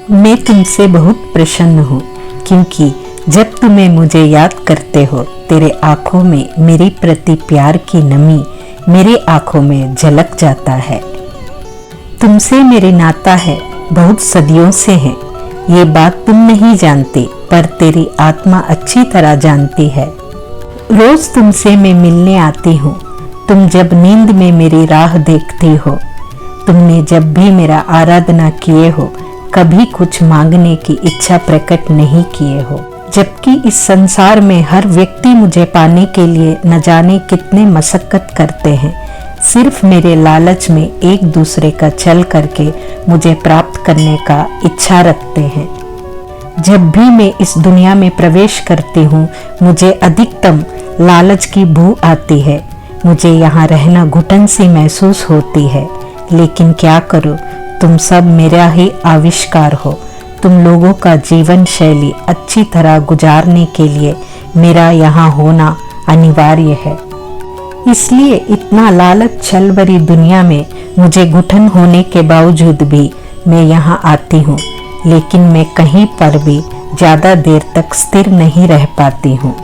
मैं तुमसे बहुत प्रसन्न हूँ क्योंकि जब तुम्हें मुझे याद करते हो तेरे आँखों में मेरी प्रति प्यार की नमी मेरी आँखों में झलक जाता है। तुमसे मेरे नाता है बहुत सदियों से है, ये बात तुम नहीं जानते पर तेरी आत्मा अच्छी तरह जानती है। रोज तुमसे मैं मिलने आती हूँ, तुम जब नींद में मेरी राह देखती हो, तुमने जब भी मेरा आराधना किए हो कभी कुछ मांगने की इच्छा प्रकट नहीं किए हो, जबकि इस संसार में हर व्यक्ति मुझे पाने के लिए न जाने कितने मशक्कत करते हैं, सिर्फ मेरे लालच में एक दूसरे का छल करके मुझे प्राप्त करने का इच्छा रखते हैं। जब भी मैं इस दुनिया में प्रवेश करती हूँ मुझे अधिकतम लालच की भू आती है, मुझे यहाँ रहना घुटन सी महसूस होती है, लेकिन क्या करूँ, तुम सब मेरा ही आविष्कार हो। तुम लोगों का जीवन शैली अच्छी तरह गुजारने के लिए मेरा यहाँ होना अनिवार्य है। इसलिए इतना लालच छल भरी दुनिया में मुझे घुटन होने के बावजूद भी मैं यहाँ आती हूँ, लेकिन मैं कहीं पर भी ज़्यादा देर तक स्थिर नहीं रह पाती हूँ।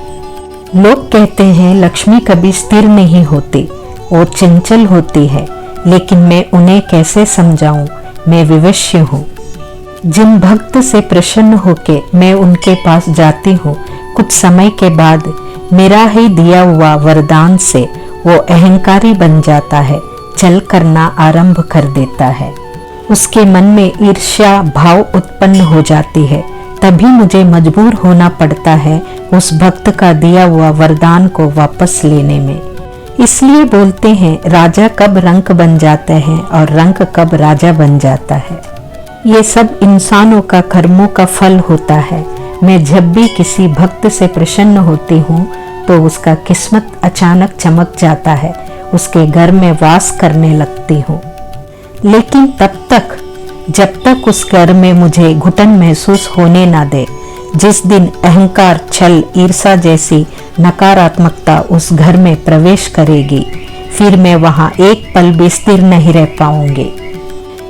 लोग कहते हैं लक्ष्मी कभी स्थिर नहीं होती और चंचल होती है, लेकिन मैं उन्हें कैसे समझाऊं, मैं विवश हूँ। जिन भक्त से प्रसन्न होके मैं उनके पास जाती हूँ, कुछ समय के बाद मेरा ही दिया हुआ वरदान से वो अहंकारी बन जाता है, छल करना आरंभ कर देता है। उसके मन में ईर्ष्या भाव उत्पन्न हो जाती है, तभी मुझे मजबूर होना पड़ता है उस भक्त का दिया हुआ वरदान को वापस लेने में। इसलिए बोलते हैं राजा कब रंक बन जाते हैं और रंक कब राजा बन जाता है। ये सब इंसानों का कर्मों का फल होता है। मैं जब भी किसी भक्त से प्रसन्न होती हूँ तो उसका किस्मत अचानक चमक जाता है, उसके घर में वास करने लगती हूँ। लेकिन तब तक जब तक उस घर में मुझे घुटन महसूस होने ना दे, जिस दिन अहंकार छल ईर्ष्या जैसी नकारात्मकता उस घर में प्रवेश करेगी, फिर मैं वहां एक पल भी स्थिर नहीं रह पाऊंगी।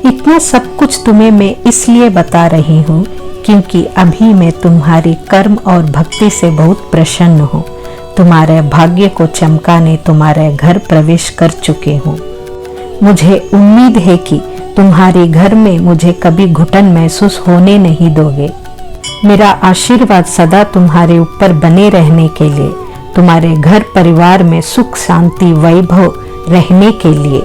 इतना सब कुछ तुम्हें मैं इसलिए बता रही हूँ क्योंकि अभी मैं तुम्हारी कर्म और भक्ति से बहुत प्रसन्न हूँ। तुम्हारे भाग्य को चमकाने तुम्हारे घर प्रवेश कर चुके हूँ। मुझे उम्मीद है कि तुम्हारे घर में मुझे कभी घुटन महसूस होने नहीं दोगे। मेरा आशीर्वाद सदा तुम्हारे ऊपर बने रहने के लिए, तुम्हारे घर परिवार में सुख शांति वैभव रहने के लिए,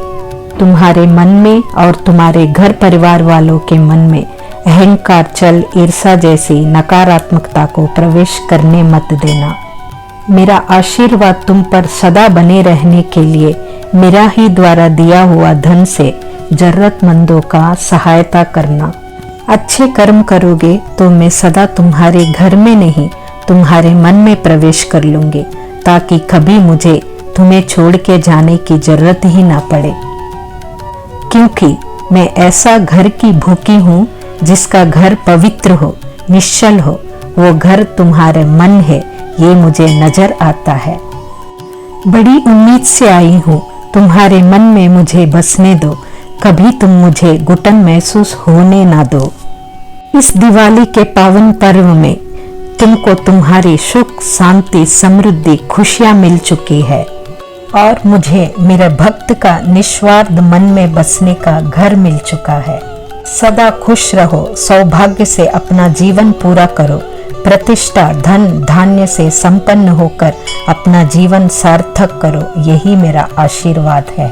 तुम्हारे मन में और तुम्हारे घर परिवार वालों के मन में अहंकार छल ईर्ष्या जैसी नकारात्मकता को प्रवेश करने मत देना। मेरा आशीर्वाद तुम पर सदा बने रहने के लिए मेरा ही द्वारा दिया हुआ धन से जरूरतमंदों का सहायता करना। अच्छे कर्म करोगे तो मैं सदा तुम्हारे घर में नहीं तुम्हारे मन में प्रवेश कर लूंगी, ताकि कभी मुझे तुम्हें छोड़ के जाने की जरूरत ही ना पड़े। क्योंकि मैं ऐसा घर की भूखी हूँ जिसका घर पवित्र हो, निश्चल हो, वो घर तुम्हारे मन है, ये मुझे नजर आता है। बड़ी उम्मीद से आई हूँ, तुम्हारे मन में मुझे बसने दो, कभी तुम मुझे घुटन महसूस होने ना दो। इस दिवाली के पावन पर्व में तुमको तुम्हारी सुख शांति समृद्धि खुशियां मिल चुकी है और मुझे मेरे भक्त का निस्वार्थ मन में बसने का घर मिल चुका है। सदा खुश रहो, सौभाग्य से अपना जीवन पूरा करो, प्रतिष्ठा धन धान्य से संपन्न होकर अपना जीवन सार्थक करो, यही मेरा आशीर्वाद है।